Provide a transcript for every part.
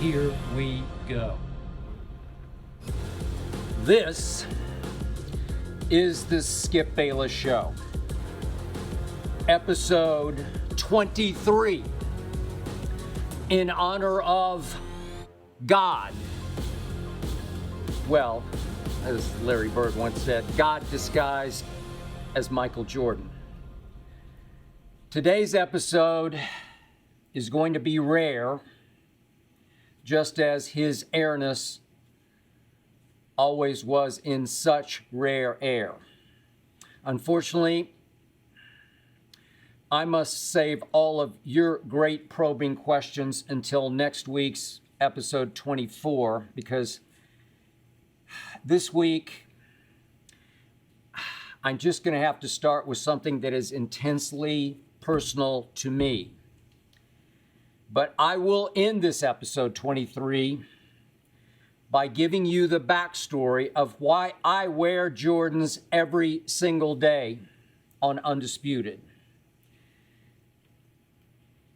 here we go. This is the Skip Bayless Show, episode 23, in honor of God. Well, as Larry Bird once said, God disguised as Michael Jordan. Today's episode is going to be rare, just as his airness always was in such rare air. Unfortunately, I must save all of your great probing questions until next week's episode 24, because this week I'm just going to have to start with something that is intensely personal to me. But I will end this episode 23 by giving you the backstory of why I wear Jordans every single day on Undisputed.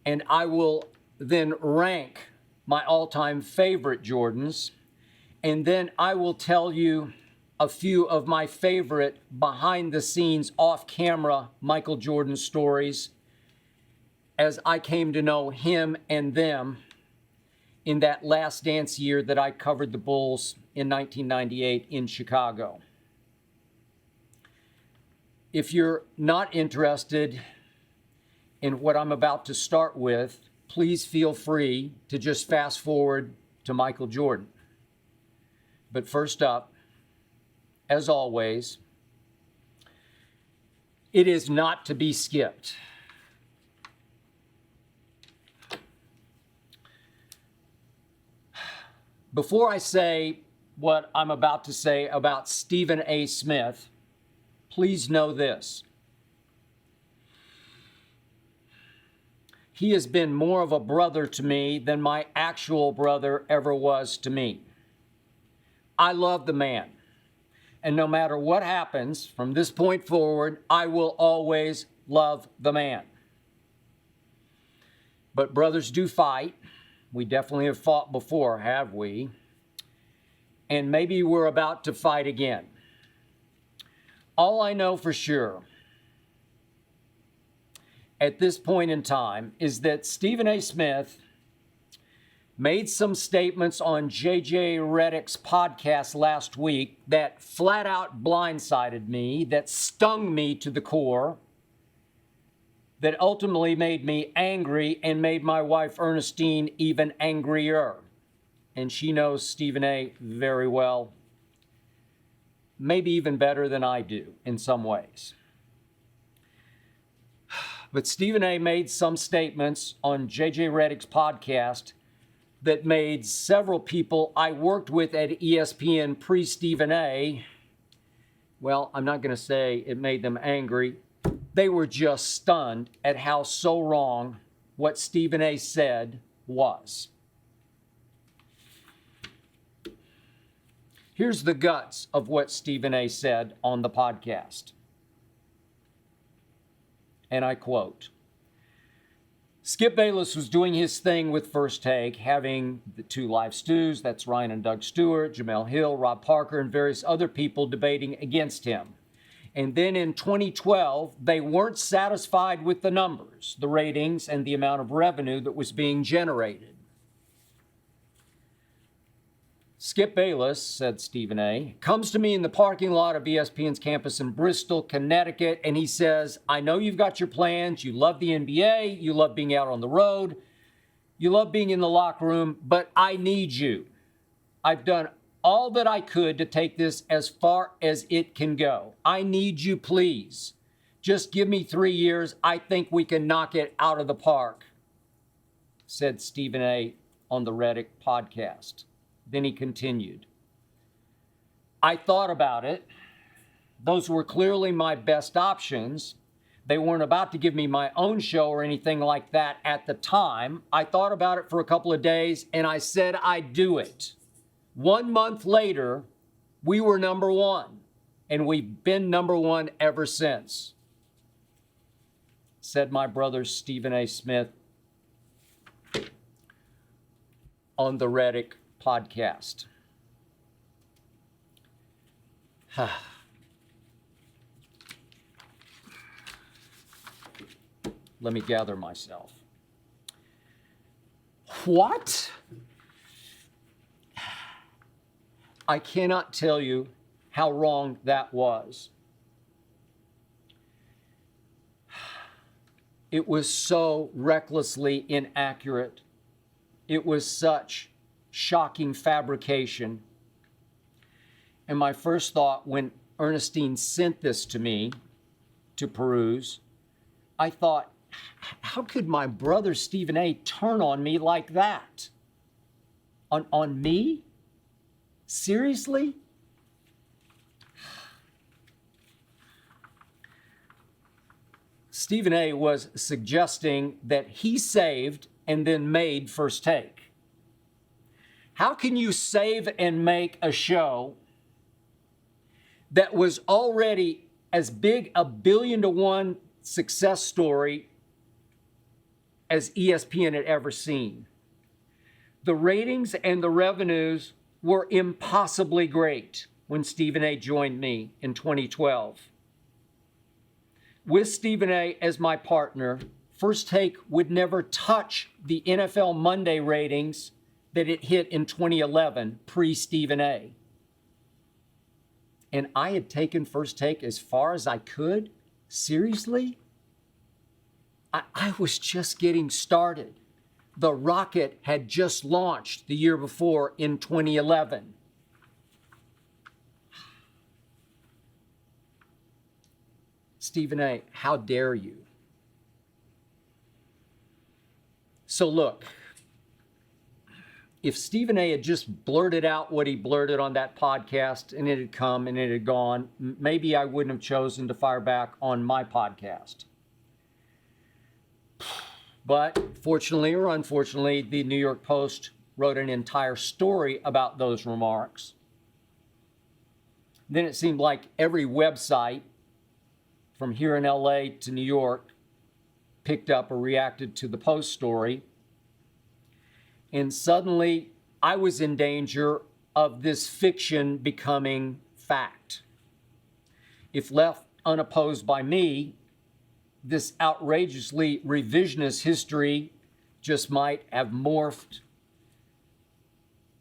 And I will then rank my all-time favorite Jordans, and then I will tell you a few of my favorite behind-the-scenes, off-camera Michael Jordan stories as I came to know him and them in that last dance year that I covered the Bulls in 1998 in Chicago. If you're not interested in what I'm about to start with, please feel free to just fast forward to Michael Jordan. But first up, as always, it is not to be skipped. Before I say what I'm about to say about Stephen A. Smith, please know this. He has been more of a brother to me than my actual brother ever was to me. I love the man. And no matter what happens from this point forward, I will always love the man. But brothers do fight. We definitely have fought before, have we? And maybe we're about to fight again. All I know for sure at this point in time is that Stephen A. Smith made some statements on J.J. Redick's podcast last week that flat out blindsided me, that stung me to the core, that ultimately made me angry and made my wife Ernestine even angrier. And she knows Stephen A. very well, maybe even better than I do in some ways. But Stephen A. made some statements on J.J. Redick's podcast that made several people I worked with at ESPN pre-Stephen A., well, I'm not going to say it made them angry. They were just stunned at how so wrong what Stephen A. said was. Here's the guts of what Stephen A. said on the podcast. And I quote, Skip Bayless was doing his thing with First Take, having the two live stews, that's Ryan and Doug Stewart, Jamel Hill, Rob Parker, and various other people debating against him. And then in 2012, they weren't satisfied with the numbers, the ratings, and the amount of revenue that was being generated. Skip Bayless, said Stephen A., comes to me in the parking lot of ESPN's campus in Bristol, Connecticut, and he says, I know you've got your plans, you love the NBA, you love being out on the road, you love being in the locker room, but I need you. I've done all that I could to take this as far as it can go. I need you, please. Just give me 3 years. I think we can knock it out of the park, said Stephen A. on the Redick podcast. Then he continued, I thought about it. Those were clearly my best options. They weren't about to give me my own show or anything like that at the time. I thought about it for a couple of days and I said I'd do it. 1 month later, we were number one, and we've been number one ever since, said my brother Stephen A. Smith. on the Reddick podcast. Let me gather myself. What? I cannot tell you how wrong that was. It was so recklessly inaccurate. It was such shocking fabrication. And my first thought when Ernestine sent this to me to peruse, I thought, how could my brother Stephen A. turn on me like that? On me? Seriously? Stephen A. was suggesting that he saved and then made First Take. How can you save and make a show that was already as big a 1,000,000,000 to 1 success story as ESPN had ever seen? The ratings and the revenues were impossibly great when Stephen A. joined me in 2012. With Stephen A. as my partner, First Take would never touch the NFL Monday ratings that it hit in 2011, pre-Stephen A. And I had taken First Take as far as I could? Seriously? I was just getting started. The rocket had just launched the year before in 2011. Stephen A., how dare you? So look, if Stephen A. had just blurted out what he blurted on that podcast and it had come and it had gone, maybe I wouldn't have chosen to fire back on my podcast. But fortunately or unfortunately, the New York Post wrote an entire story about those remarks. Then it seemed like every website from here in LA to New York picked up or reacted to the Post story. And suddenly I was in danger of this fiction becoming fact. If left unopposed by me, this outrageously revisionist history just might have morphed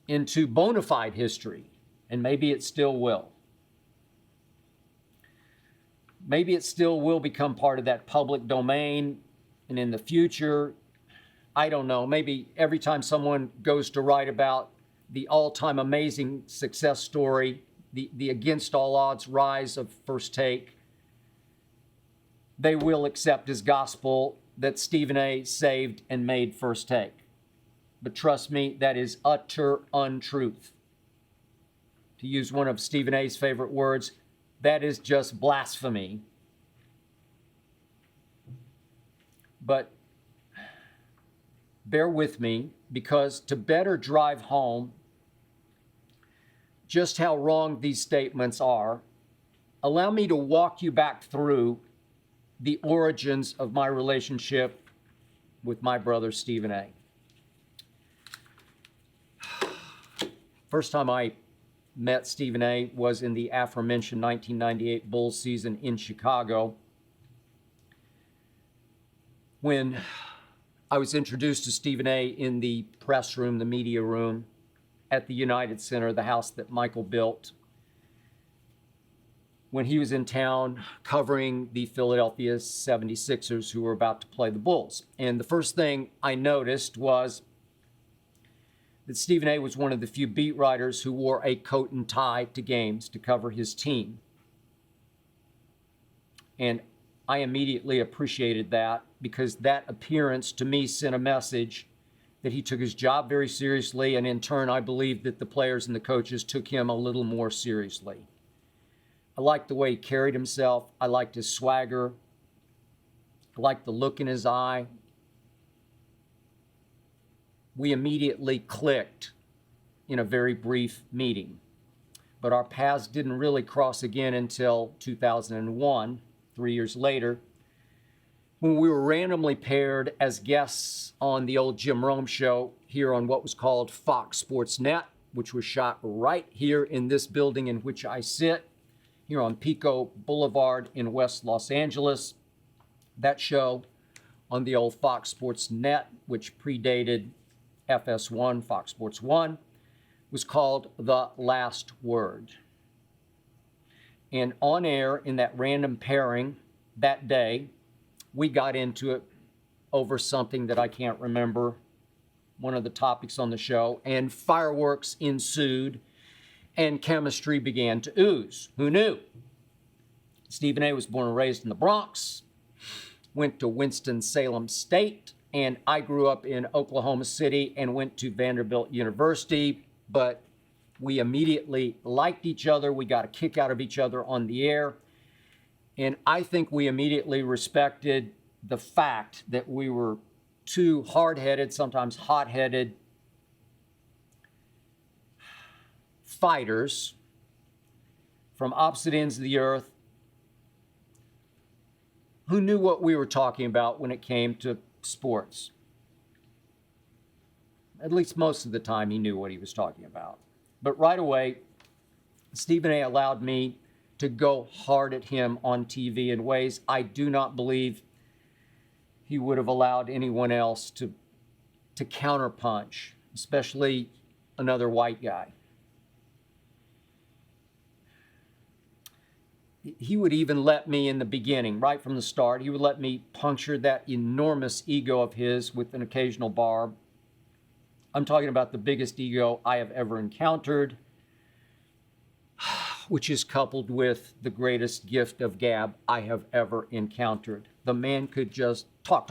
into bona fide history, and maybe it still will. Maybe it still will become part of that public domain, and in the future, I don't know, maybe every time someone goes to write about the all-time amazing success story, the against all odds rise of First Take, they will accept as gospel that Stephen A. saved and made First Take. But trust me, that is utter untruth. To use one of Stephen A.'s favorite words, that is just blasphemy. But bear with me, because to better drive home just how wrong these statements are, allow me to walk you back through the origins of my relationship with my brother Stephen A. First time I met Stephen A. was in the aforementioned 1998 Bulls season in Chicago, when I was introduced to Stephen A. in the press room, the media room at the United Center, the house that Michael built, when he was in town covering the Philadelphia 76ers who were about to play the Bulls. And the first thing I noticed was that Stephen A. was one of the few beat writers who wore a coat and tie to games to cover his team. And I immediately appreciated that, because that appearance to me sent a message that he took his job very seriously, and in turn I believe that the players and the coaches took him a little more seriously. I liked the way he carried himself. I liked his swagger. I liked the look in his eye. We immediately clicked in a very brief meeting, but our paths didn't really cross again until 2001, 3 years later, when we were randomly paired as guests on the old Jim Rome show here on what was called Fox Sports Net, which was shot right here in this building in which I sit, here on Pico Boulevard in West Los Angeles. That show on the old Fox Sports Net, which predated FS1, Fox Sports 1, was called The Last Word. And on air in that random pairing that day, we got into it over something that I can't remember, one of the topics on the show, and fireworks ensued and chemistry began to ooze. Who knew? Stephen A. was born and raised in the Bronx, went to Winston-Salem State, and I grew up in Oklahoma City and went to Vanderbilt University, but we immediately liked each other. We got a kick out of each other on the air. And I think we immediately respected the fact that we were two hard-headed, sometimes hot-headed fighters from opposite ends of the earth who knew what we were talking about when it came to sports. At least most of the time he knew what he was talking about. But right away, Stephen A. allowed me to go hard at him on TV in ways I do not believe he would have allowed anyone else to counterpunch, especially another white guy. He would even let me in the beginning, right from the start, he would let me puncture that enormous ego of his with an occasional barb. I'm talking about the biggest ego I have ever encountered, which is coupled with the greatest gift of gab I have ever encountered. The man could just talk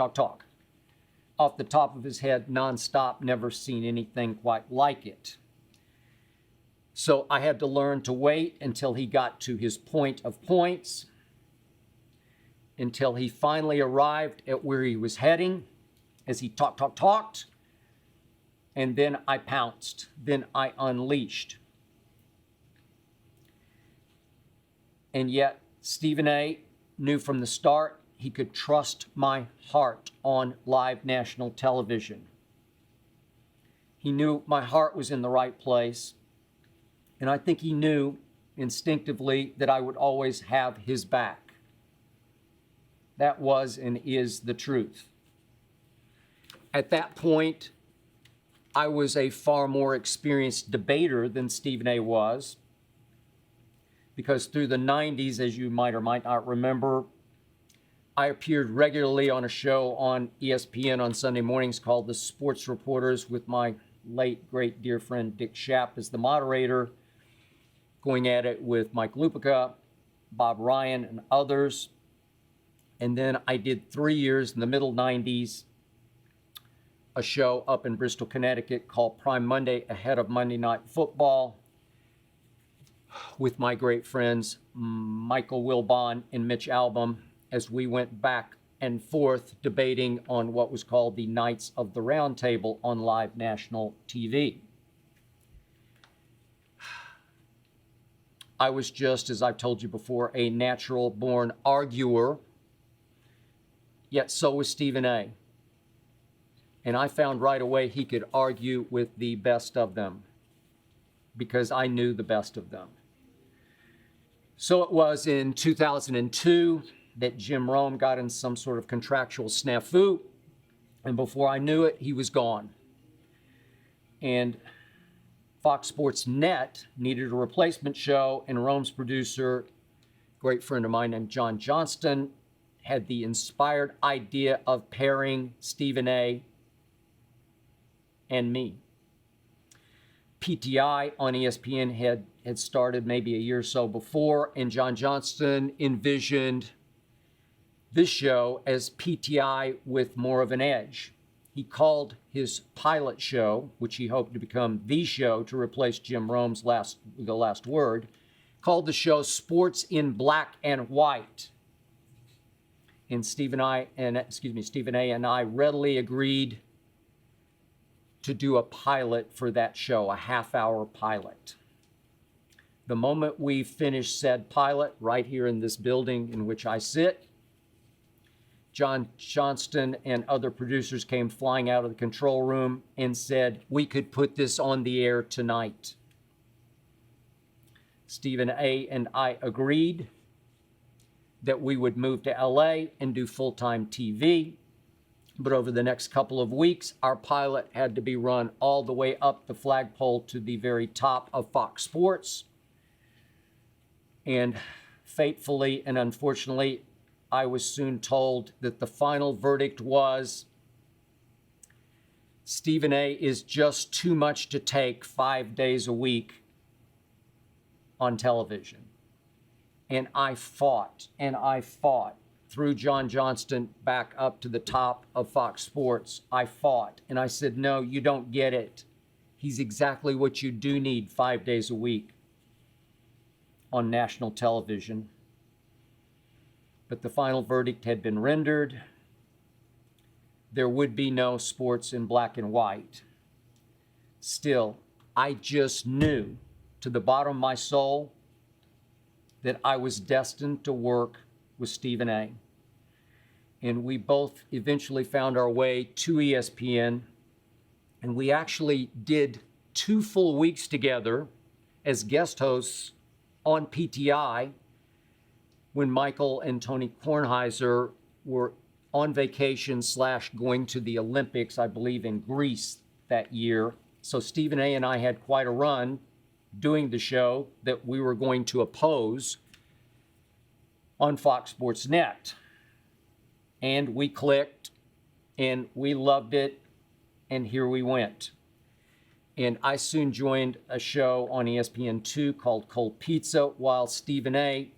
off the top of his head nonstop, never seen anything quite like it. So I had to learn to wait until he got to his point of points, until he finally arrived at where he was heading as he talked, and then I pounced, then I unleashed. And yet, Stephen A. knew from the start he could trust my heart on live national television. He knew my heart was in the right place, and I think he knew instinctively that I would always have his back. That was and is the truth. At that point, I was a far more experienced debater than Stephen A. was, because through the 90s, as you might or might not remember, I appeared regularly on a show on ESPN on Sunday mornings called The Sports Reporters with my late, great, dear friend Dick Schaap as the moderator, going at it with Mike Lupica, Bob Ryan, and others. And then I did 3 years in the middle 90s, a show up in Bristol, Connecticut called Prime Monday ahead of Monday Night Football with my great friends Michael Wilbon and Mitch Albom, as we went back and forth debating on what was called the Knights of the Round Table on live national TV. I was just, as I've told you before, a natural-born arguer, yet so was Stephen A. And I found right away he could argue with the best of them because I knew the best of them. So it was in 2002 that Jim Rome got in some sort of contractual snafu, and before I knew it, he was gone. And Fox Sports Net needed a replacement show, and Rome's producer, great friend of mine named John Johnston, had the inspired idea of pairing Stephen A. and me. PTI on ESPN had started maybe a year or so before, and John Johnston envisioned this show as PTI with more of an edge. He called his pilot show, which he hoped to become the show to replace Jim Rome's The Last Word, called the show Sports in Black and White. And Stephen A. and I readily agreed to do a pilot for that show, a half-hour pilot. The moment we finished said pilot, right here in this building in which I sit, John Johnston and other producers came flying out of the control room and said, we could put this on the air tonight. Stephen A. and I agreed that we would move to LA and do full-time TV. But over the next couple of weeks, our pilot had to be run all the way up the flagpole to the very top of Fox Sports. And fatefully and unfortunately, I was soon told that the final verdict was Stephen A. is just too much to take 5 days a week on television. And I fought through John Johnston back up to the top of Fox Sports. I fought and I said, no, you don't get it. He's exactly what you do need 5 days a week on national television. But the final verdict had been rendered. There would be no sports in black and white. Still, I just knew to the bottom of my soul that I was destined to work with Stephen A. And we both eventually found our way to ESPN. And we actually did 2 full weeks together as guest hosts on PTI when Michael and Tony Kornheiser were on vacation / going to the Olympics, I believe in Greece that year. So Stephen A. and I had quite a run doing the show that we were going to oppose on Fox Sports Net. And we clicked and we loved it, and here we went. And I soon joined a show on ESPN2 called Cold Pizza, while Stephen A.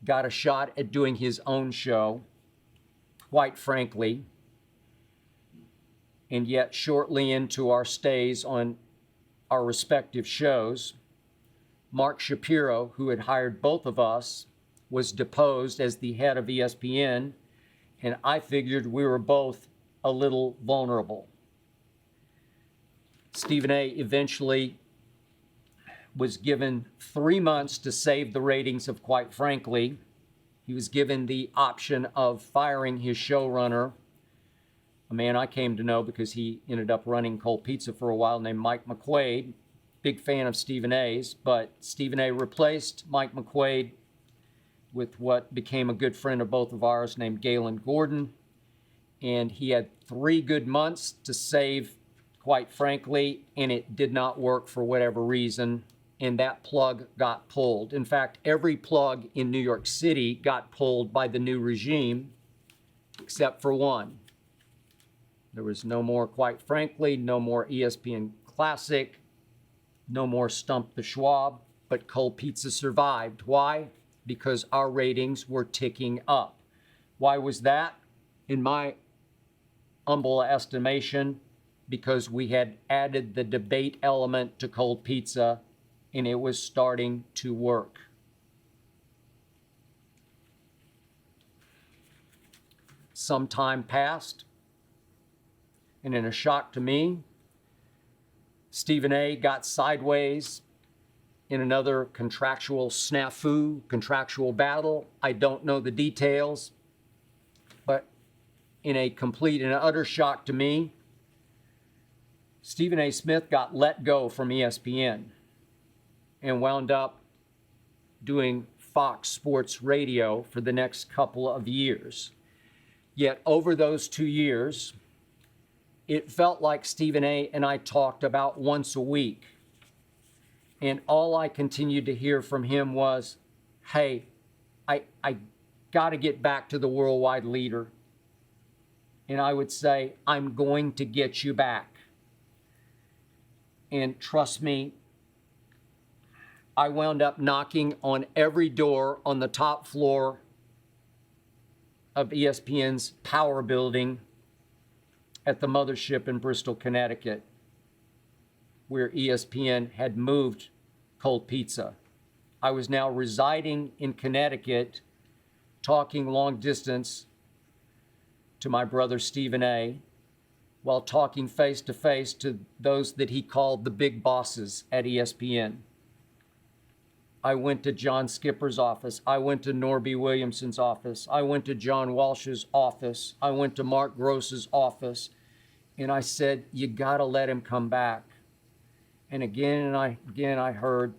got a shot at doing his own show, quite frankly. And yet shortly into our stays on our respective shows, Mark Shapiro, who had hired both of us, was deposed as the head of ESPN, and I figured we were both a little vulnerable. Stephen A. eventually was given 3 months to save the ratings of Quite Frankly. He was given the option of firing his showrunner, a man I came to know because he ended up running Cold Pizza for a while, named Mike McQuaid. Big fan of Stephen A.'s, but Stephen A. replaced Mike McQuaid with what became a good friend of both of ours named Galen Gordon. And he had 3 good months to save Quite Frankly, and it did not work for whatever reason, and that plug got pulled. In fact, every plug in New York City got pulled by the new regime, except for one. There was no more Quite Frankly, no more ESPN Classic, no more Stump the Schwab, but Cold Pizza survived. Why? Because our ratings were ticking up. Why was that? In my humble estimation, because we had added the debate element to Cold Pizza, and it was starting to work. Some time passed, and in a shock to me, Stephen A. got sideways in another contractual snafu, contractual battle. I don't know the details, but in a complete and utter shock to me, Stephen A. Smith got let go from ESPN and wound up doing Fox Sports Radio for the next couple of years. Yet over those 2 years, it felt like Stephen A. and I talked about once a week. And all I continued to hear from him was, hey, I got to get back to the worldwide leader. And I would say, I'm going to get you back. And trust me, I wound up knocking on every door on the top floor of ESPN's Power Building at the mothership in Bristol, Connecticut, where ESPN had moved Cold Pizza. I was now residing in Connecticut, talking long distance to my brother Stephen A., while talking face-to-face to those that he called the big bosses at ESPN. I went to John Skipper's office. I went to Norby Williamson's office. I went to John Walsh's office. I went to Mark Gross's office. And I said, you got to let him come back. And again I heard,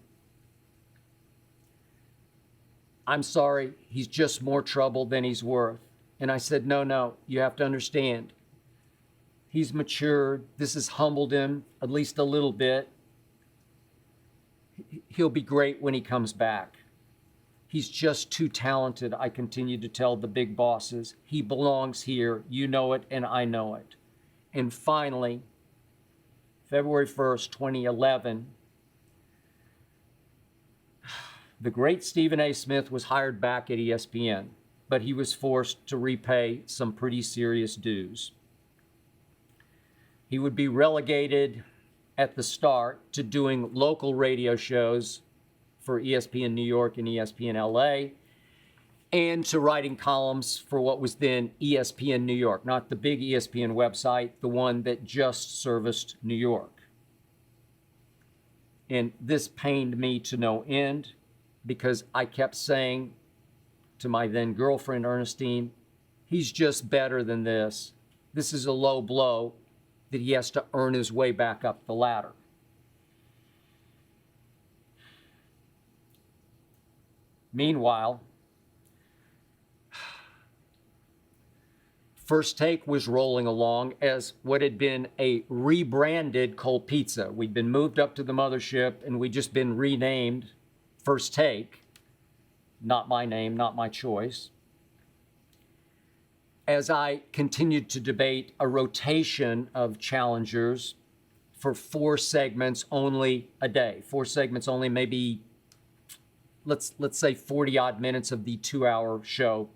I'm sorry, he's just more trouble than he's worth. And I said, no, you have to understand. He's matured. This has humbled him at least a little bit. He'll be great when he comes back. He's just too talented, I continue to tell the big bosses. He belongs here. You know it, and I know it. And finally, February 1st, 2011, the great Stephen A. Smith was hired back at ESPN, but he was forced to repay some pretty serious dues. He would be relegated at the start to doing local radio shows for ESPN New York and ESPN LA, and to writing columns for what was then ESPN New York, not the big ESPN website, the one that just serviced New York. And this pained me to no end because I kept saying to my then girlfriend, Ernestine, he's just better than this. This is a low blow that he has to earn his way back up the ladder. Meanwhile, First Take was rolling along as what had been a rebranded Cold Pizza. We'd been moved up to the mothership and we'd just been renamed First Take. Not my name, not my choice. As I continued to debate a rotation of challengers for 4 segments only a day. 4 segments only, maybe, let's say 40 odd minutes of the 2-hour show,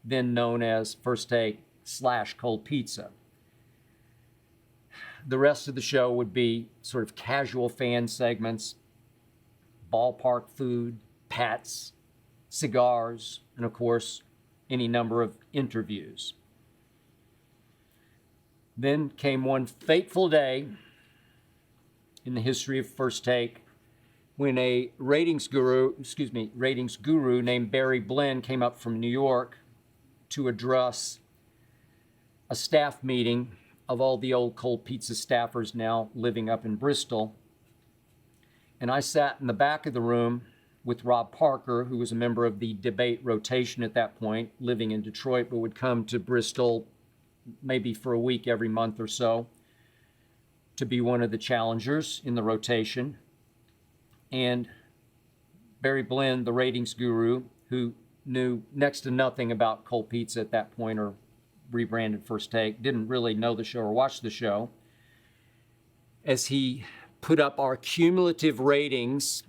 then known as First Take / Cold Pizza. The rest of the show would be sort of casual fan segments, ballpark food, pets, cigars, and of course, any number of interviews. Then came one fateful day in the history of First Take when a ratings guru named Barry Blinn came up from New York to address a staff meeting of all the old Cold Pizza staffers now living up in Bristol. And I sat in the back of the room with Rob Parker, who was a member of the debate rotation at that point, living in Detroit, but would come to Bristol maybe for a week every month or so to be one of the challengers in the rotation. And Barry Blinn, the ratings guru, who knew next to nothing about Cold Pizza at that point or rebranded First Take, didn't really know the show or watch the show, as he put up our cumulative ratings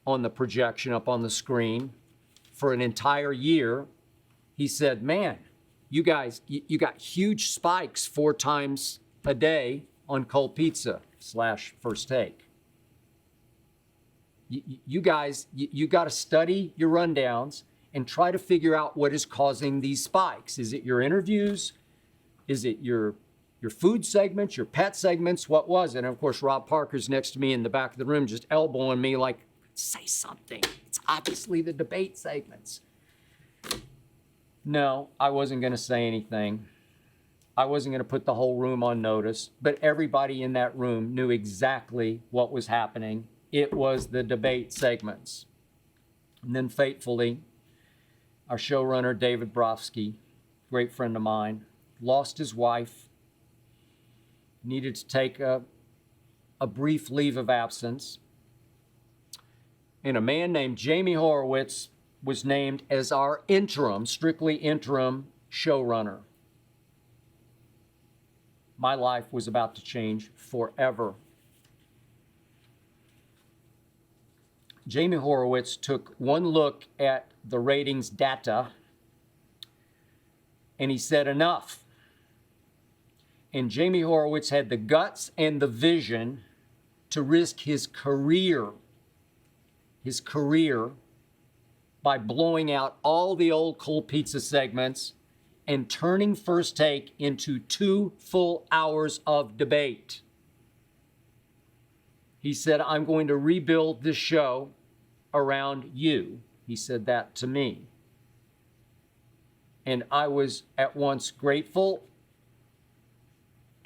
on the projection up on the screen for an entire year, he said, man, you guys, you got huge spikes 4 times a day on Cold Pizza / First Take. You guys, you got to study your rundowns and try to figure out what is causing these spikes. Is it your interviews? Is it your food segments, your pet segments? What was it? And of course, Rob Parker's next to me in the back of the room, just elbowing me like, say something. It's obviously the debate segments. No, I wasn't going to say anything. I wasn't going to put the whole room on notice, but everybody in that room knew exactly what was happening. It was the debate segments. And then fatefully, our showrunner, David Brofsky, great friend of mine, lost his wife, needed to take a brief leave of absence. And a man named Jamie Horowitz was named as our interim, strictly interim showrunner. My life was about to change forever. Jamie Horowitz took one look at the ratings data and he said, enough. And Jamie Horowitz had the guts and the vision to risk his career by blowing out all the old Cold Pizza segments and turning First Take into 2 full hours of debate. He said, I'm going to rebuild this show around you. He said that to me. And I was at once grateful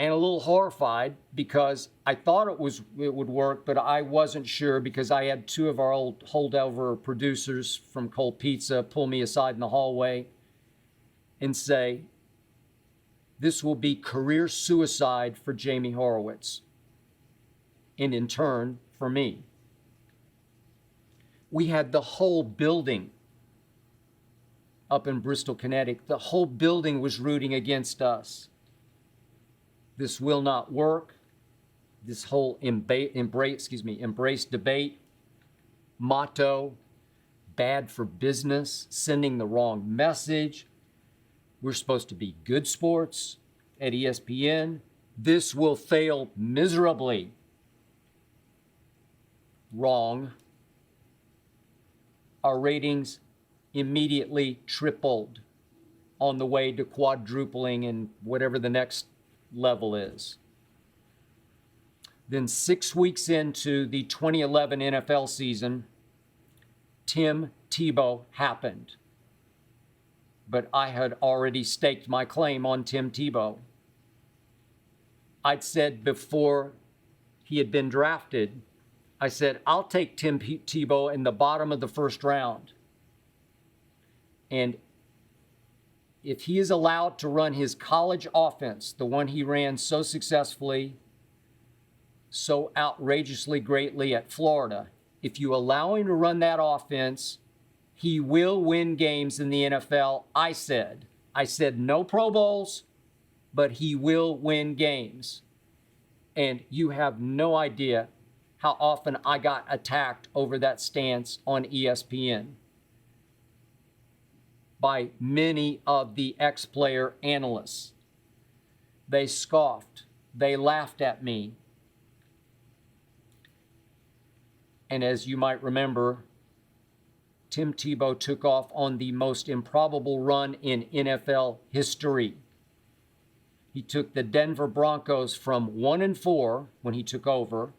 and a little horrified because I thought it would work, but I wasn't sure because I had two of our old holdover producers from Cold Pizza pull me aside in the hallway and say, this will be career suicide for Jamie Horowitz, and in turn, for me. We had the whole building up in Bristol, Connecticut. The whole building was rooting against us. This will not work. This whole embrace debate, motto, bad for business, sending the wrong message. We're supposed to be good sports at ESPN. This will fail miserably. Wrong. Our ratings immediately tripled on the way to quadrupling and whatever the next level is. Then 6 weeks into the 2011 NFL season, Tim Tebow happened. But I had already staked my claim on Tim Tebow. I'd said before he had been drafted, I said, I'll take Tim Tebow in the bottom of the first round. And if he is allowed to run his college offense, the one he ran so successfully, so outrageously greatly at Florida, if you allow him to run that offense, he will win games in the NFL. I said no Pro Bowls, but he will win games. And you have no idea how often I got attacked over that stance on ESPN by many of the ex-player analysts. They scoffed. They laughed at me. And as you might remember, Tim Tebow took off on the most improbable run in NFL history. He took the Denver Broncos from 1-4 when he took over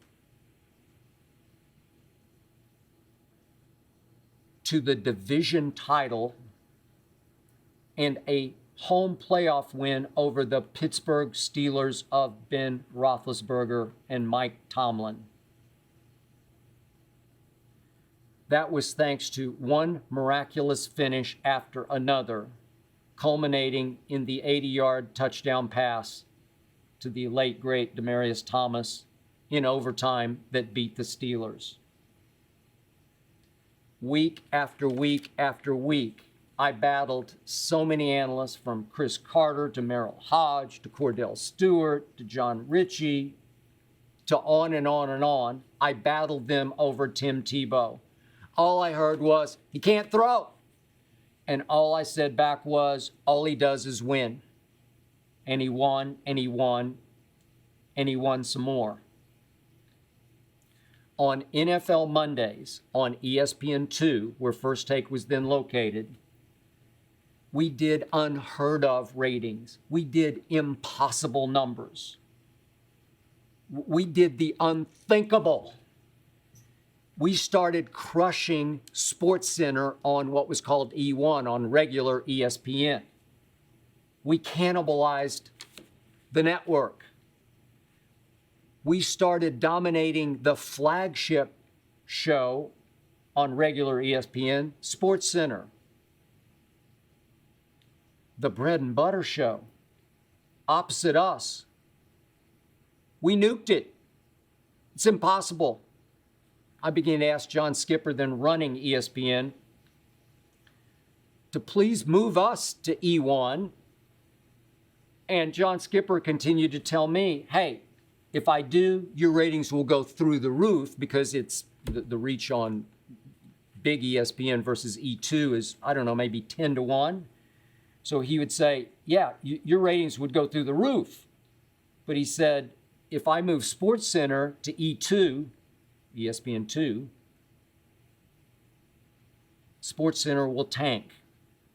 to the division title and a home playoff win over the Pittsburgh Steelers of Ben Roethlisberger and Mike Tomlin. That was thanks to one miraculous finish after another, culminating in the 80-yard touchdown pass to the late, great Demaryius Thomas in overtime that beat the Steelers. Week after week after week, I battled so many analysts, from Chris Carter to Merrill Hodge to Cordell Stewart to John Ritchie to on and on and on. I battled them over Tim Tebow. All I heard was, he can't throw. And all I said back was, all he does is win. And he won, and he won, and he won some more. On NFL Mondays, on ESPN2, where First Take was then located, we did unheard of ratings. We did impossible numbers. We did the unthinkable. We started crushing SportsCenter on what was called E1, on regular ESPN. We cannibalized the network. We started dominating the flagship show on regular ESPN, SportsCenter. The bread and butter show, opposite us. We nuked it. It's impossible. I began to ask John Skipper, then running ESPN, to please move us to E1. And John Skipper continued to tell me, hey, if I do, your ratings will go through the roof, because it's the reach on big ESPN versus E2 is, I don't know, maybe 10-1. So he would say, yeah, your ratings would go through the roof. But he said, if I move SportsCenter to E2, ESPN2, SportsCenter will tank.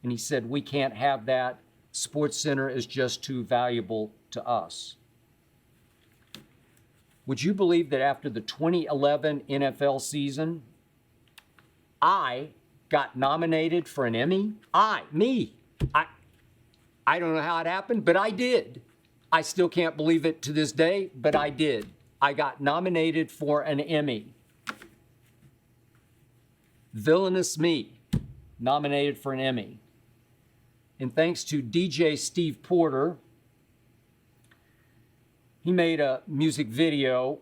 And he said, we can't have that. SportsCenter is just too valuable to us. Would you believe that after the 2011 NFL season, I got nominated for an Emmy? Me. I don't know how it happened, but I did. I still can't believe it to this day, but I did. I got nominated for an Emmy. Villainous me, nominated for an Emmy. And thanks to DJ Steve Porter, he made a music video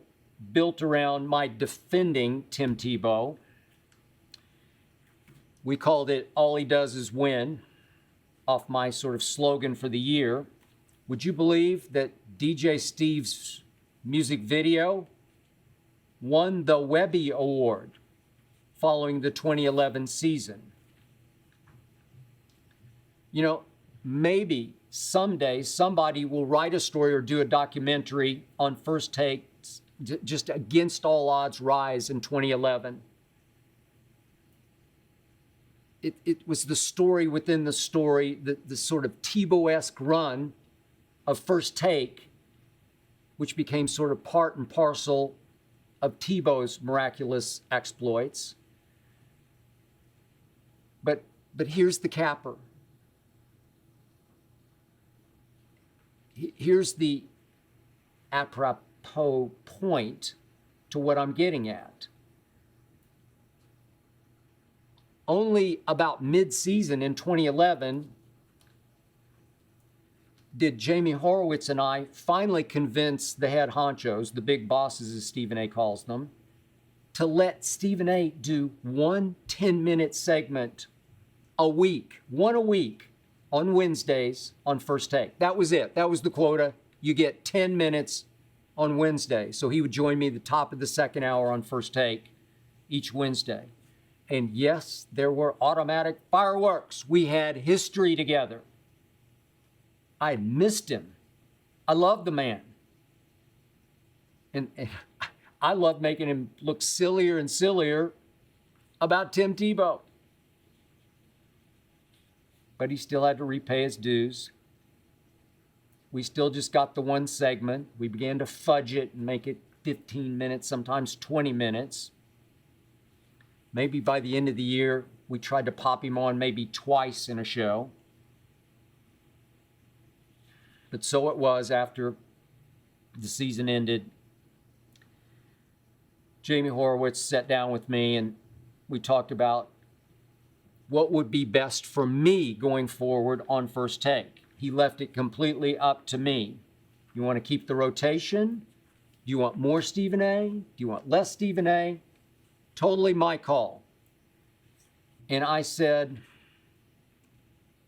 built around my defending Tim Tebow. We called it All He Does Is Win, off my sort of slogan for the year. Would you believe that DJ Steve's music video won the Webby Award following the 2011 season? You know, maybe someday somebody will write a story or do a documentary on First Take's just against all odds rise in 2011. It was the story within the story, the sort of Tebow-esque run of First Take, which became sort of part and parcel of Tebow's miraculous exploits. But here's the capper. Here's the apropos point to what I'm getting at. Only about mid-season in 2011 did Jamie Horowitz and I finally convince the head honchos, the big bosses as Stephen A. calls them, to let Stephen A. do one 10-minute segment a week, one a week on Wednesdays on First Take. That was it. That was the quota. You get 10 minutes on Wednesday. So he would join me at the top of the second hour on First Take each Wednesday. And yes, there were automatic fireworks. We had history together. I missed him. I loved the man. And I loved making him look sillier and sillier about Tim Tebow. But he still had to repay his dues. We still just got the one segment. We began to fudge it and make it 15 minutes, sometimes 20 minutes. Maybe by the end of the year, we tried to pop him on maybe twice in a show. But so it was after the season ended. Jamie Horowitz sat down with me and we talked about what would be best for me going forward on First Take. He left it completely up to me. You want to keep the rotation? Do you want more Stephen A? Do you want less Stephen A? Totally my call. And I said,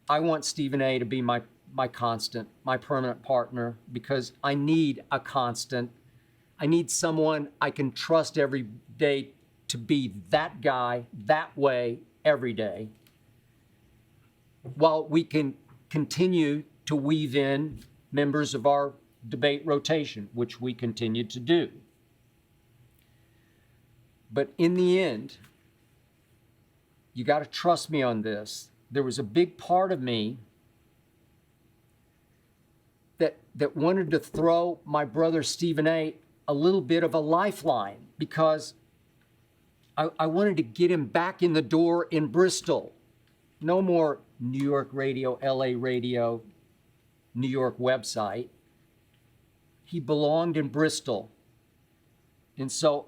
I want Stephen A to be my constant, my permanent partner, because I need a constant. I need someone I can trust every day to be that guy, that way, every day, while we can continue to weave in members of our debate rotation, which we continue to do. But in the end, you got to trust me on this. There was a big part of me that wanted to throw my brother Stephen A little bit of a lifeline, because I wanted to get him back in the door in Bristol. No more New York radio, LA radio, New York website. He belonged in Bristol. And so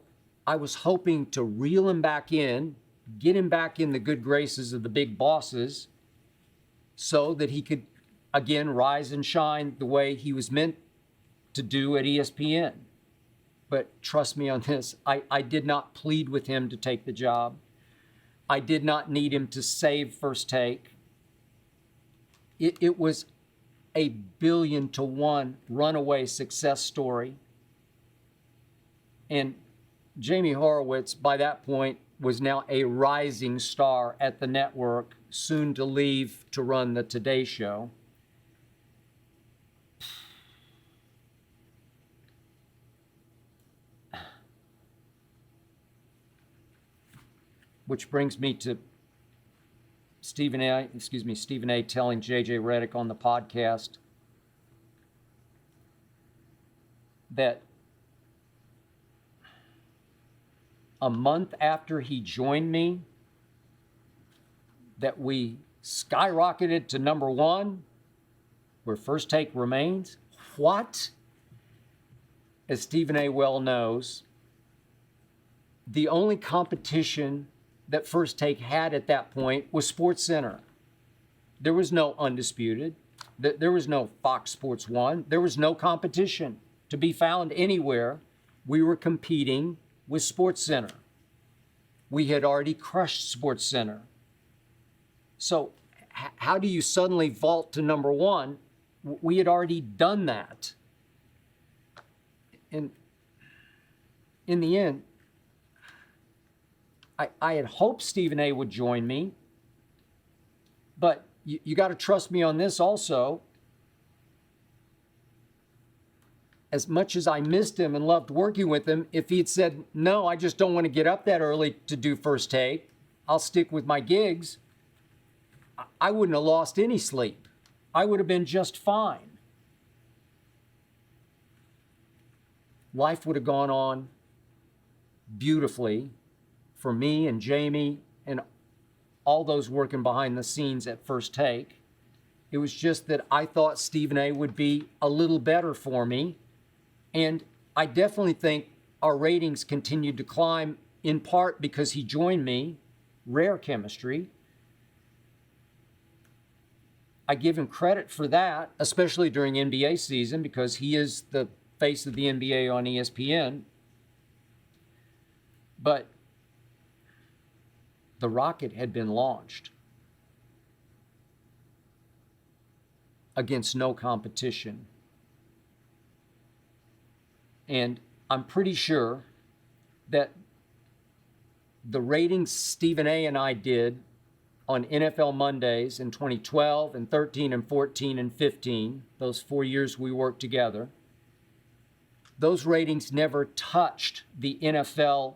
I was hoping to reel him back in, get him back in the good graces of the big bosses, so that he could again rise and shine the way he was meant to do at ESPN. But trust me on this, I did not plead with him to take the job. I did not need him to save First Take. It was a 1,000,000,000 runaway success story. And Jamie Horowitz, by that point, was now a rising star at the network, soon to leave to run the Today Show. Which brings me to Stephen A. telling J.J. Redick on the podcast that a month after he joined me that we skyrocketed to number one, where First Take remains? What? As Stephen A. well knows, the only competition that First Take had at that point was SportsCenter. There was no Undisputed. There was no Fox Sports 1. There was no competition to be found anywhere. We were competing with SportsCenter. We had already crushed SportsCenter. So how do you suddenly vault to number one? We had already done that. And in the end, I had hoped Stephen A. would join me, but you got to trust me on this also. As much as I missed him and loved working with him, if he had said, no, I just don't want to get up that early to do First Take, I'll stick with my gigs, I wouldn't have lost any sleep. I would have been just fine. Life would have gone on beautifully for me and Jamie and all those working behind the scenes at First Take. It was just that I thought Stephen A. would be a little better for me. And I definitely think our ratings continued to climb, in part because he joined me. Rare chemistry. I give him credit for that, especially during NBA season, because he is the face of the NBA on ESPN. But the rocket had been launched against no competition. And I'm pretty sure that the ratings Stephen A. and I did on NFL Mondays in 2012 and 13 and 14 and 15, those 4 years we worked together, those ratings never touched the NFL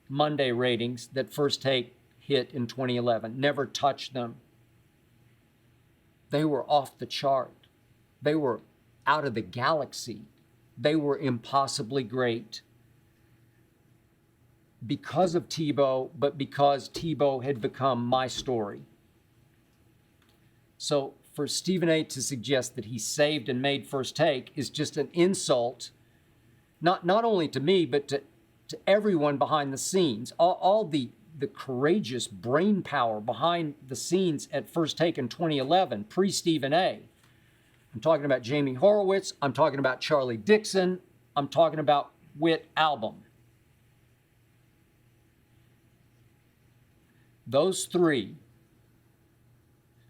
Monday ratings that First Take hit in 2011, never touched them. They were off the chart. They were out of the galaxy. They were impossibly great because of Tebow, but because Tebow had become my story. So for Stephen A. to suggest that he saved and made First Take is just an insult, not only to me, but to everyone behind the scenes, all the courageous brain power behind the scenes at First Take in 2011, pre-Stephen A. I'm talking about Jamie Horowitz. I'm talking about Charlie Dixon. I'm talking about Whit Album. Those three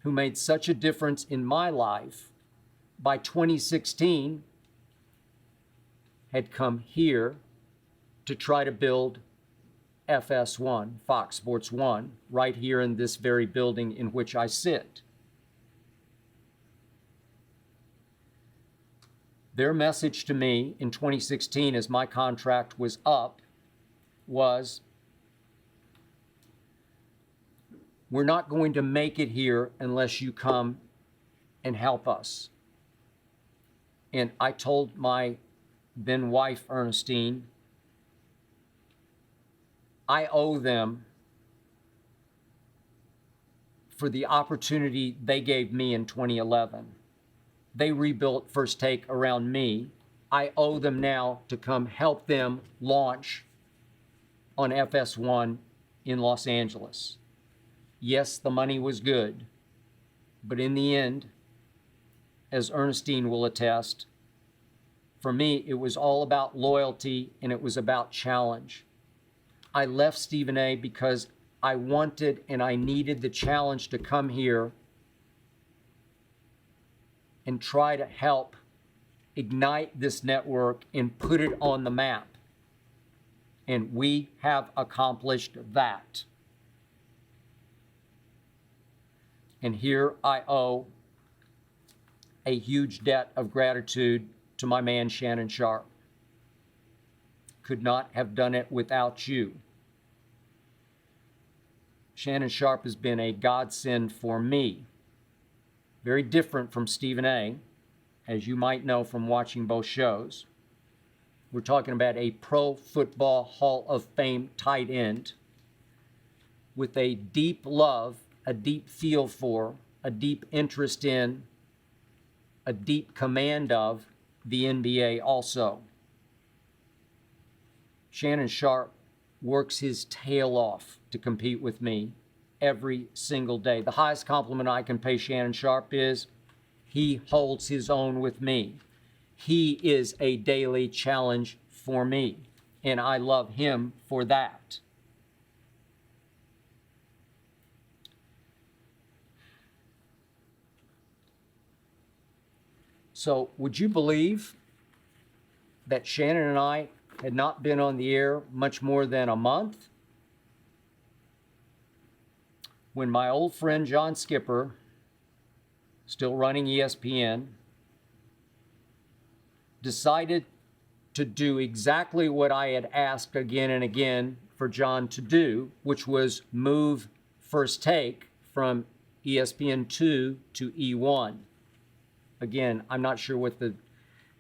who made such a difference in my life by 2016 had come here to try to build FS1, Fox Sports 1, right here in this very building in which I sit. Their message to me in 2016 as my contract was up was, we're not going to make it here unless you come and help us. And I told my then wife, Ernestine, I owe them for the opportunity they gave me in 2011. They rebuilt First Take around me. I owe them now to come help them launch on FS1 in Los Angeles. Yes, the money was good, but in the end, as Ernestine will attest, for me, it was all about loyalty and it was about challenge. I left Stephen A. because I wanted and I needed the challenge to come here and try to help ignite this network and put it on the map. And we have accomplished that. And here I owe a huge debt of gratitude to my man, Shannon Sharpe. Could not have done it without you. Shannon Sharpe has been a godsend for me. Very different from Stephen A., as you might know from watching both shows. We're talking about a Pro Football Hall of Fame tight end with a deep love, a deep feel for, a deep interest in, a deep command of the NBA also. Shannon Sharpe works his tail off to compete with me every single day. The highest compliment I can pay Shannon Sharpe is he holds his own with me. He is a daily challenge for me, and I love him for that. So would you believe that Shannon and I had not been on the air much more than a month when my old friend John Skipper, still running ESPN, decided to do exactly what I had asked again and again for John to do, which was move First Take from ESPN2 to E1. Again, I'm not sure what the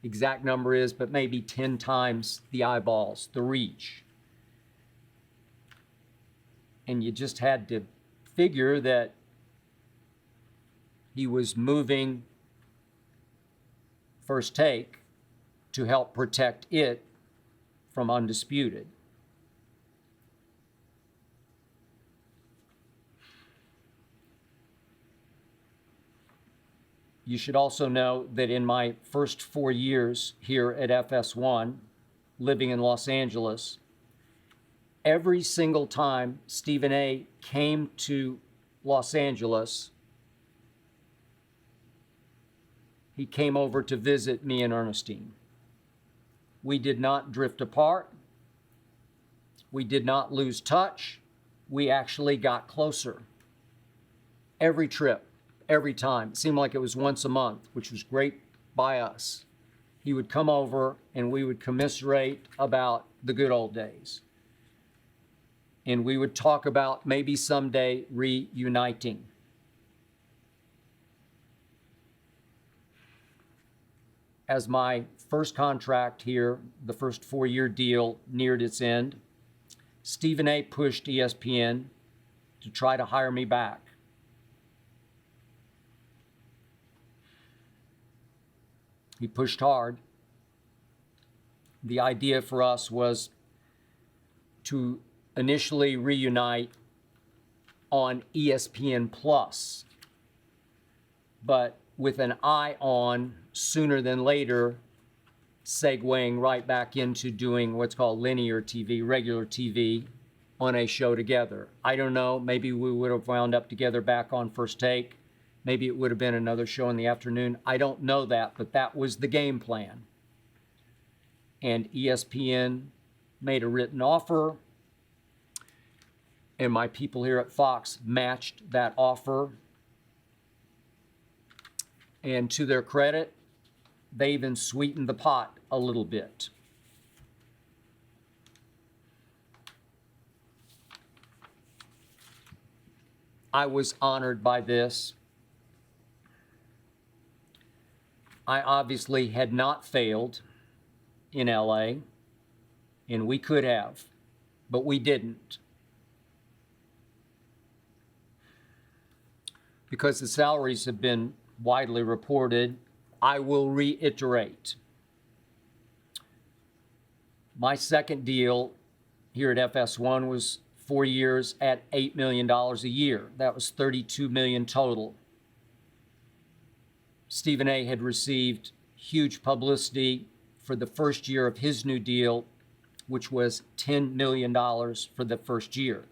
exact number is, but maybe 10 times the eyeballs, the reach. And you just had to figure that he was moving First Take to help protect it from Undisputed. You should also know that in my first 4 years here at FS1, living in Los Angeles, every single time Stephen A. came to Los Angeles, he came over to visit me and Ernestine. We did not drift apart. We did not lose touch. We actually got closer. Every trip. Every time. It seemed like it was once a month, which was great by us. He would come over and we would commiserate about the good old days. And we would talk about maybe someday reuniting. As my first contract here, the first 4-year deal neared its end, Stephen A. pushed ESPN to try to hire me back. He pushed hard. The idea for us was to initially reunite on ESPN Plus, but with an eye on sooner than later segueing right back into doing what's called linear TV, regular TV, on a show together. I don't know, maybe we would have wound up together back on First Take. Maybe it would have been another show in the afternoon. I don't know that, but that was the game plan. And ESPN made a written offer, and my people here at Fox matched that offer. And to their credit, they even sweetened the pot a little bit. I was honored by this. I obviously had not failed in LA, and we could have, but we didn't. Because the salaries have been widely reported, I will reiterate. My second deal here at FS1 was 4 years at $8 million a year. That was $32 million total. Stephen A. had received huge publicity for the first year of his new deal, which was $10 million for the first year.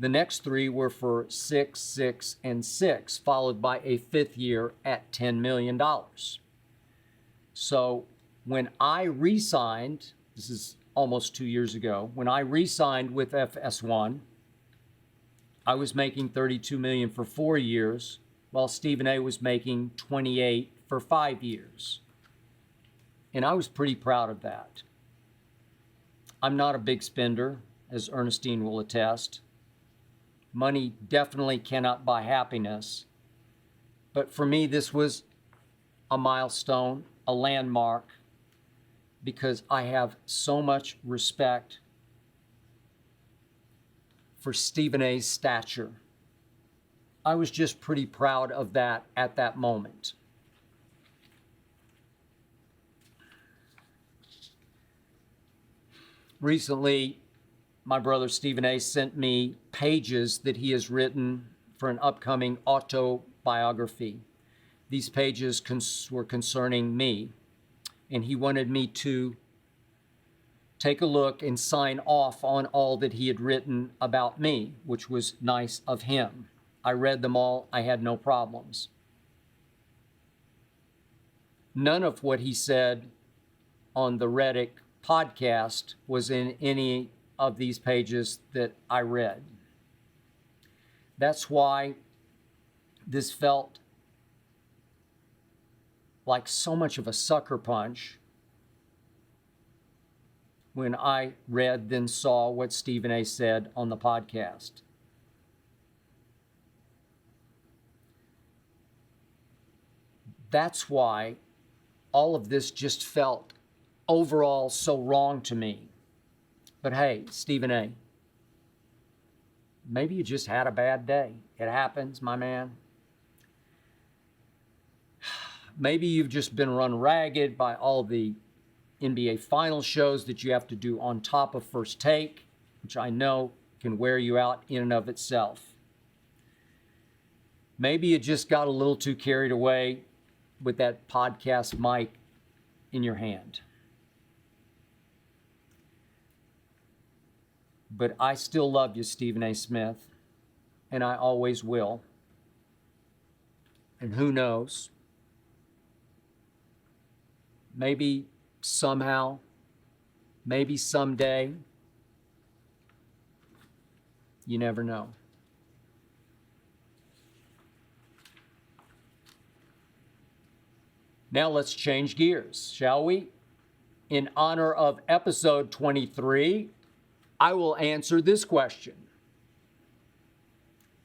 The next 3 were for 6, 6, and 6, followed by a 5th year at $10 million. So when I re-signed, this is almost 2 years ago, when I re-signed with FS1, I was making $32 million for 4 years, while Stephen A. was making $28 for 5 years. And I was pretty proud of that. I'm not a big spender, as Ernestine will attest. Money definitely cannot buy happiness. But for me, this was a milestone, a landmark, because I have so much respect for Stephen A's stature. I was just pretty proud of that at that moment. Recently, my brother Stephen A sent me pages that he has written for an upcoming autobiography. These pages were concerning me, and he wanted me to take a look and sign off on all that he had written about me, which was nice of him. I read them all. I had no problems. None of what he said on the Reddick podcast was in any of these pages that I read. That's why this felt like so much of a sucker punch when I read, then saw what Stephen A said on the podcast. That's why all of this just felt overall so wrong to me. But hey, Stephen A, maybe you just had a bad day. It happens, my man. Maybe you've just been run ragged by all the NBA final shows that you have to do on top of First Take, which I know can wear you out in and of itself. Maybe you just got a little too carried away with that podcast mic in your hand. But I still love you, Stephen A. Smith, and I always will. And who knows? Maybe somehow, maybe someday, you never know. Now let's change gears, shall we? In honor of episode 23, I will answer this question.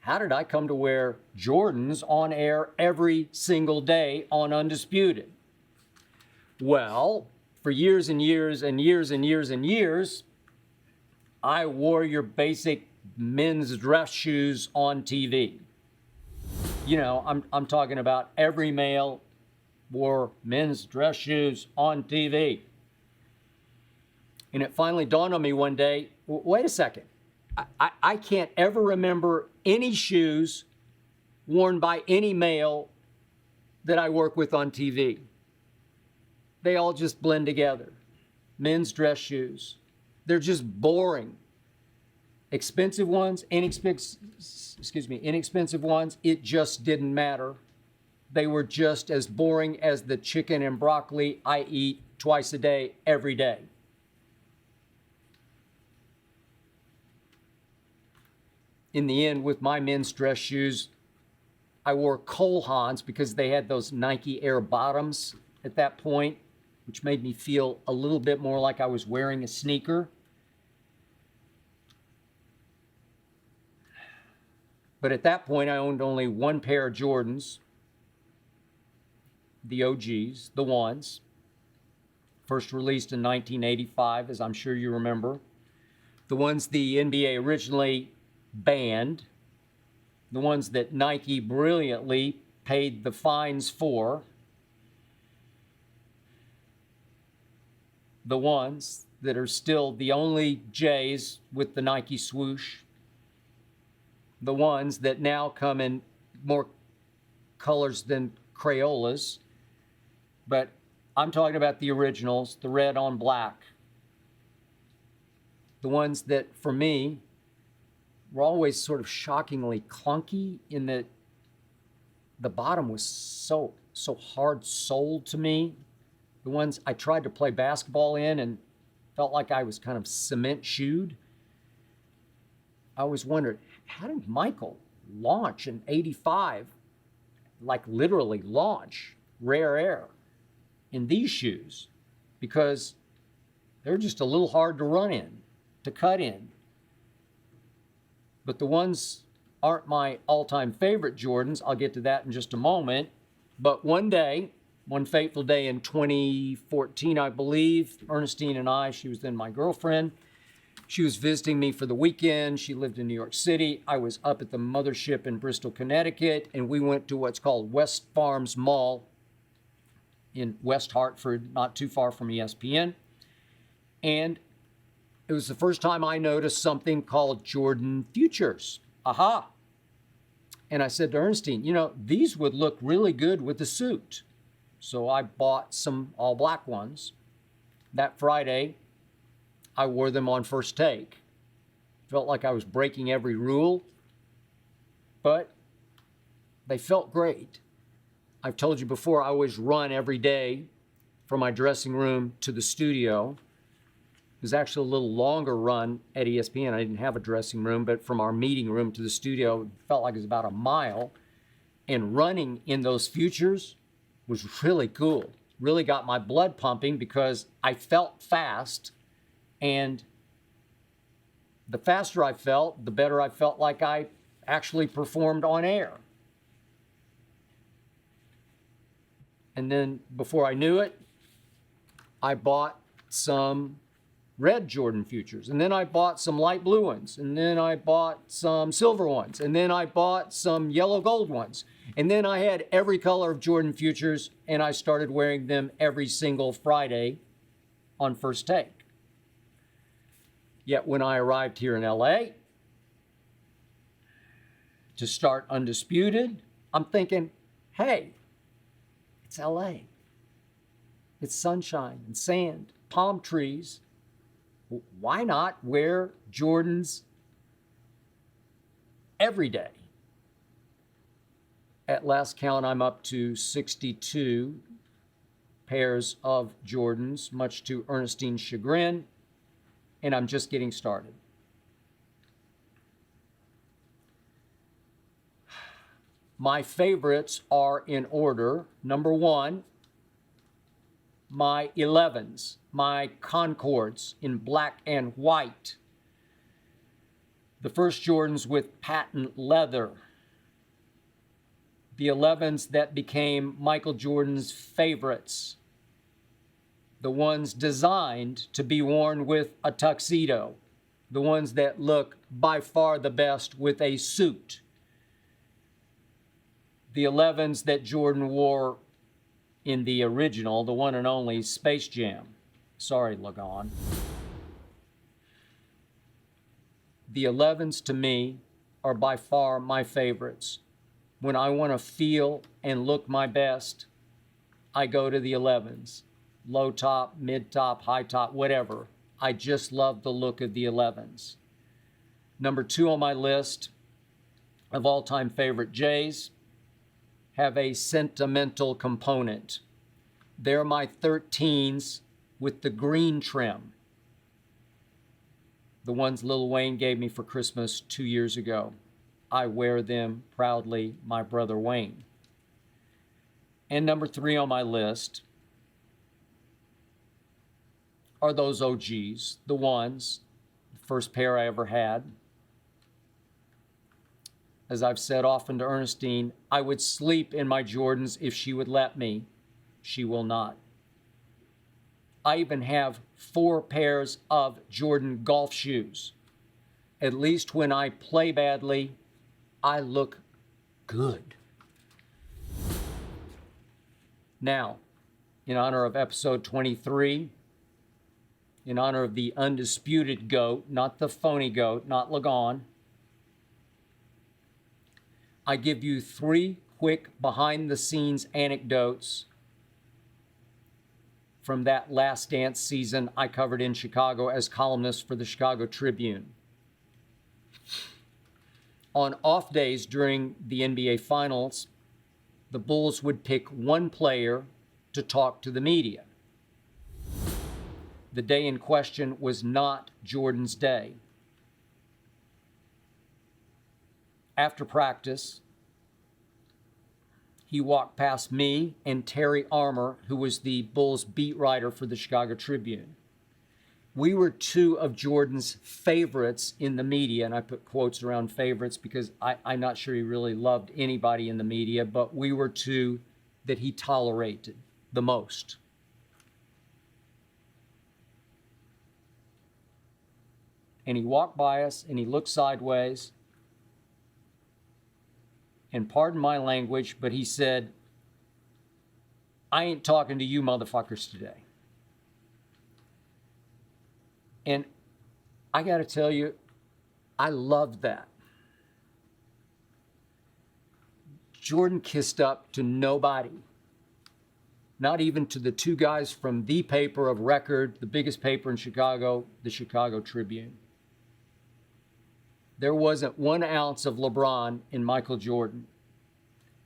How did I come to wear Jordans on air every single day on Undisputed? Well, for years and years and years and years and years, I wore your basic men's dress shoes on TV. You know, I'm talking about every male wore men's dress shoes on TV. And it finally dawned on me one day, wait a second. I can't ever remember any shoes worn by any male that I work with on TV. They all just blend together. Men's dress shoes. They're just boring. Expensive ones, inexpensive ones, it just didn't matter. They were just as boring as the chicken and broccoli I eat twice a day, every day. In the end, with my men's dress shoes, I wore Cole Haans because they had those Nike Air bottoms at that point, which made me feel a little bit more like I was wearing a sneaker. But at that point, I owned only one pair of Jordans, the OGs, the ones, first released in 1985, as I'm sure you remember. The ones the NBA originally banned, the ones that Nike brilliantly paid the fines for, the ones that are still the only J's with the Nike swoosh, the ones that now come in more colors than Crayolas, but I'm talking about the originals, the red on black, the ones that for me were always sort of shockingly clunky in that the bottom was so hard soled to me. The ones I tried to play basketball in and felt like I was kind of cement shoed. I always wondered, how did Michael launch in 85, like literally launch Rare Air in these shoes? Because they're just a little hard to run in, to cut in. But the ones aren't my all-time favorite Jordans. I'll get to that in just a moment. But one day, One fateful day in 2014, I believe, Ernestine and I, she was then my girlfriend, she was visiting me for the weekend. She lived in New York City. I was up at the mothership in Bristol, Connecticut, and we went to what's called West Farms Mall in West Hartford, not too far from ESPN. And it was the first time I noticed something called Jordan Futures. Aha. And I said to Ernestine, you know, these would look really good with the suit. So I bought some all black ones. That Friday, I wore them on first take. Felt like I was breaking every rule, but they felt great. I've told you before, I always run every day from my dressing room to the studio. It was actually a little longer run at ESPN. I didn't have a dressing room, but from our meeting room to the studio, it felt like it was about a mile. And running in those futures was really cool. Really got my blood pumping because I felt fast. And the faster I felt, the better I felt like I actually performed on air. And then before I knew it, I bought some red Jordan Futures. And then I bought some light blue ones. And then I bought some silver ones. And then I bought some yellow gold ones. And then I had every color of Jordan Futures, and I started wearing them every single Friday on first take. Yet when I arrived here in LA to start Undisputed, I'm thinking, hey, it's LA. It's sunshine and sand, palm trees. Why not wear Jordans every day? At last count, I'm up to 62 pairs of Jordans, much to Ernestine's chagrin, and I'm just getting started. My favorites are in order. Number one, my 11s, my Concords in black and white. The first Jordans with patent leather. The 11s that became Michael Jordan's favorites. The ones designed to be worn with a tuxedo. The ones that look by far the best with a suit. The 11s that Jordan wore in the original, the one and only Space Jam. Sorry, Lagon. The 11s to me are by far my favorites. When I want to feel and look my best, I go to the 11s. Low top, mid top, high top, whatever. I just love the look of the 11s. Number two on my list of all-time favorite J's have a sentimental component. They're my 13s with the green trim. The ones Lil Wayne gave me for Christmas 2 years ago. I wear them proudly, my brother Wayne. And number three on my list are those OGs, the ones, the first pair I ever had. As I've said often to Ernestine, I would sleep in my Jordans if she would let me. She will not. I even have 4 pairs of Jordan golf shoes. At least when I play badly, I look good. Now, in honor of episode 23, in honor of the undisputed GOAT, not the phony GOAT, not Lagon, I give you 3 quick behind-the-scenes anecdotes from that Last Dance season I covered in Chicago as columnist for the Chicago Tribune. On off days during the NBA Finals, the Bulls would pick one player to talk to the media. The day in question was not Jordan's day. After practice, he walked past me and Terry Armour, who was the Bulls beat writer for the Chicago Tribune. We were 2 of Jordan's favorites in the media, and I put quotes around favorites because I'm not sure he really loved anybody in the media, but we were 2 that he tolerated. the most. And he walked by us and he looked sideways. And pardon my language, but he said, "I ain't talking to you motherfuckers today." And I got to tell you, I loved that. Jordan kissed up to nobody, not even to the two guys from the paper of record, the biggest paper in Chicago, the Chicago Tribune. There wasn't 1 ounce of LeBron in Michael Jordan.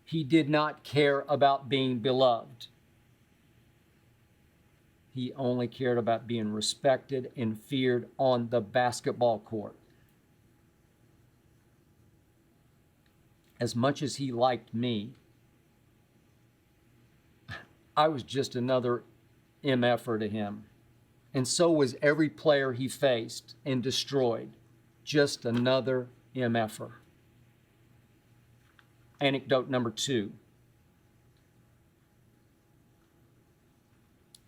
He did not care about being beloved. He only cared about being respected and feared on the basketball court. As much as he liked me, I was just another MFer to him. And so was every player he faced and destroyed. Just another MFer. Anecdote number 2.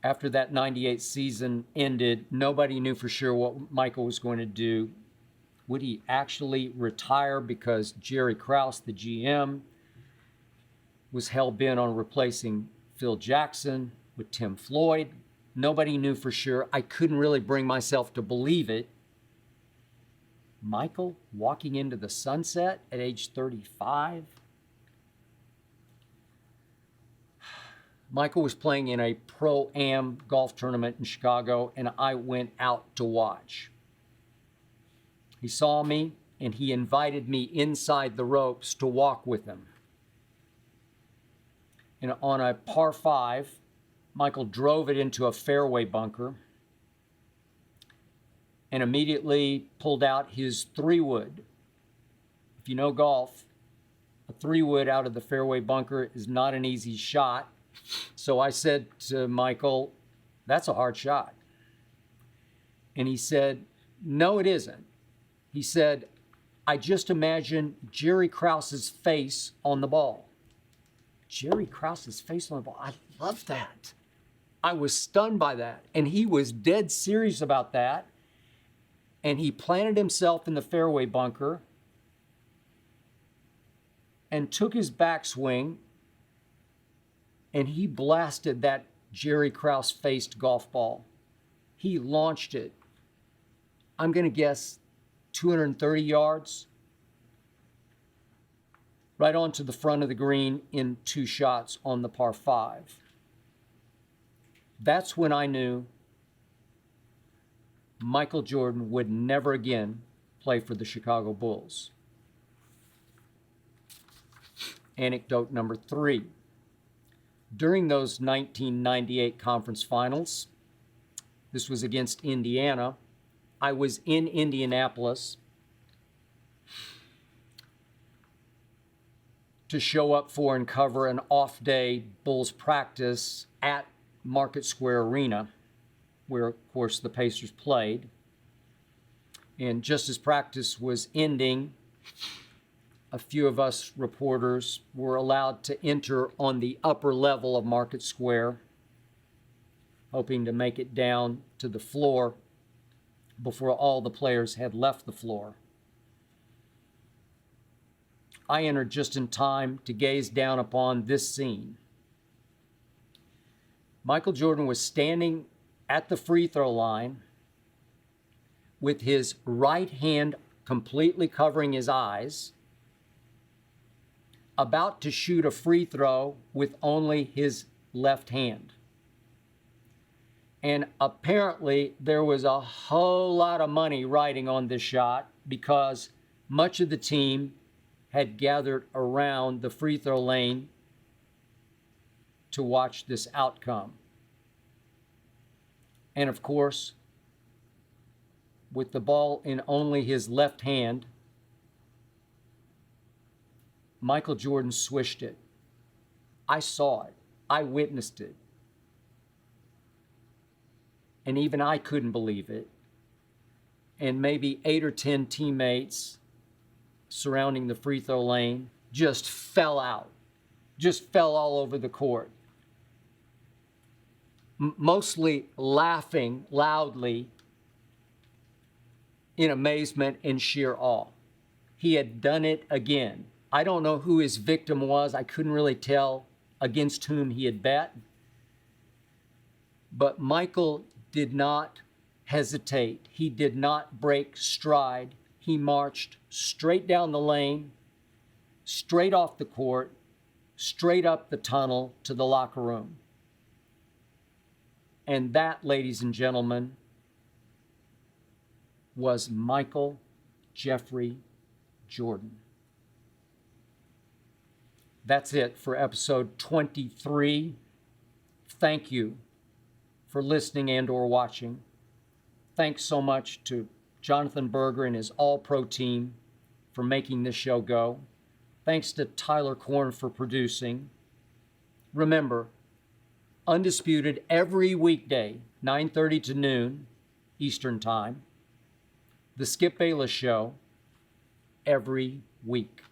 After that 98 season ended, nobody knew for sure what Michael was going to do. Would he actually retire because Jerry Krause, the GM, was hell-bent on replacing Phil Jackson with Tim Floyd? Nobody knew for sure. I couldn't really bring myself to believe it. Michael walking into the sunset at age 35? Michael was playing in a Pro-Am golf tournament in Chicago, and I went out to watch. He saw me, and he invited me inside the ropes to walk with him. And on a par 5, Michael drove it into a fairway bunker and immediately pulled out his 3-wood. If you know golf, a 3-wood out of the fairway bunker is not an easy shot. So I said to Michael, "That's a hard shot." And he said, "No, it isn't." He said, "I just imagine Jerry Krause's face on the ball." Jerry Krause's face on the ball. I love that. I was stunned by that. And he was dead serious about that. And he planted himself in the fairway bunker and took his backswing, and he blasted that Jerry Krause-faced golf ball. He launched it, I'm going to guess, 230 yards, right onto the front of the green in 2 shots on the par 5. That's when I knew Michael Jordan would never again play for the Chicago Bulls. Anecdote number 3. During those 1998 conference finals, this was against Indiana, I was in Indianapolis to show up for and cover an off-day Bulls practice at Market Square Arena, where, of course, the Pacers played. And just as practice was ending, a few of us reporters were allowed to enter on the upper level of Market Square, hoping to make it down to the floor before all the players had left the floor. I entered just in time to gaze down upon this scene. Michael Jordan was standing at the free throw line with his right hand completely covering his eyes, about to shoot a free throw with only his left hand. And apparently there was a whole lot of money riding on this shot because much of the team had gathered around the free throw lane to watch this outcome. And of course, with the ball in only his left hand, Michael Jordan swished it. I saw it. I witnessed it. And even I couldn't believe it. And maybe 8 or 10 teammates surrounding the free throw lane just fell out, just fell all over the court. mostly laughing loudly in amazement and sheer awe. He had done it again. I don't know who his victim was. I couldn't really tell against whom he had bet. But Michael did not hesitate. He did not break stride. He marched straight down the lane, straight off the court, straight up the tunnel to the locker room. And that, ladies and gentlemen, was Michael Jeffrey Jordan. That's it for episode 23. Thank you for listening and or watching. Thanks so much to Jonathan Berger and his All-Pro team for making this show go. Thanks to Tyler Korn for producing. Remember, Undisputed every weekday, 9:30 to noon Eastern Time. The Skip Bayless Show every week.